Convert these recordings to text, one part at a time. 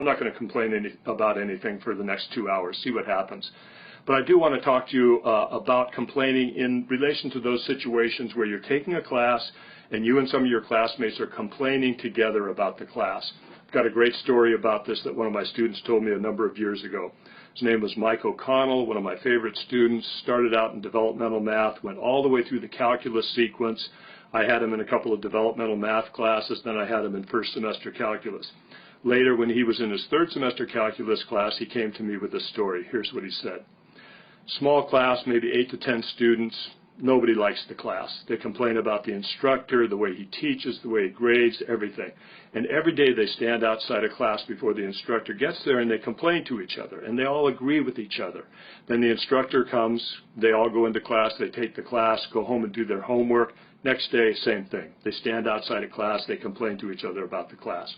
I'm not going to complain about anything for the next 2 hours, see what happens. But I do want to talk to you about complaining in relation to those situations where you're taking a class and you and some of your classmates are complaining together about the class. I've got a great story about this that one of my students told me a number of years ago. His name was Mike O'Connell, one of my favorite students, started out in developmental math, went all the way through the calculus sequence. I had him in a couple of developmental math classes, then I had him in first semester calculus. Later, when he was in his third semester calculus class, he came to me with a story. Here's what he said. Small class, maybe 8 to 10 students. Nobody likes the class. They complain about the instructor, the way he teaches, the way he grades, everything. And every day they stand outside of class before the instructor gets there and they complain to each other. And they all agree with each other. Then the instructor comes, they all go into class, they take the class, go home and do their homework. Next day, same thing. They stand outside of class, they complain to each other about the class.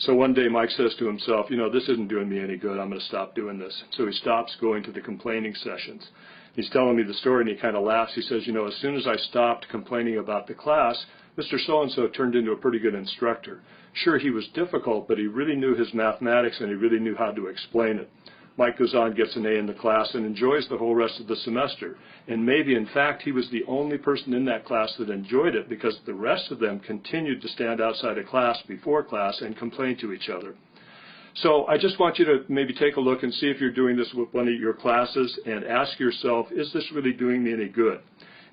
So one day Mike says to himself, you know, this isn't doing me any good, I'm going to stop doing this. So he stops going to the complaining sessions. He's telling me the story and he kind of laughs. He says, you know, as soon as I stopped complaining about the class, Mr. So-and-so turned into a pretty good instructor. Sure, he was difficult, but he really knew his mathematics and he really knew how to explain it. Mike goes on, gets an A in the class, and enjoys the whole rest of the semester. And maybe, in fact, he was the only person in that class that enjoyed it because the rest of them continued to stand outside of class before class and complain to each other. So I just want you to maybe take a look and see if you're doing this with one of your classes and ask yourself, is this really doing me any good?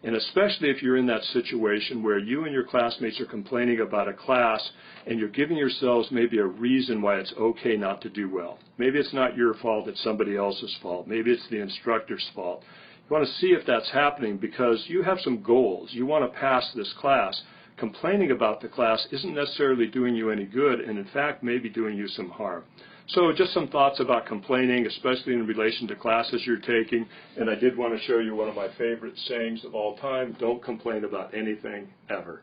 And especially if you're in that situation where you and your classmates are complaining about a class and you're giving yourselves maybe a reason why it's okay not to do well. Maybe it's not your fault, it's somebody else's fault. Maybe it's the instructor's fault. You want to see if that's happening because you have some goals. You want to pass this class. Complaining about the class isn't necessarily doing you any good and in fact maybe doing you some harm. So just some thoughts about complaining, especially in relation to classes you're taking. And I did want to show you one of my favorite sayings of all time, don't complain about anything ever.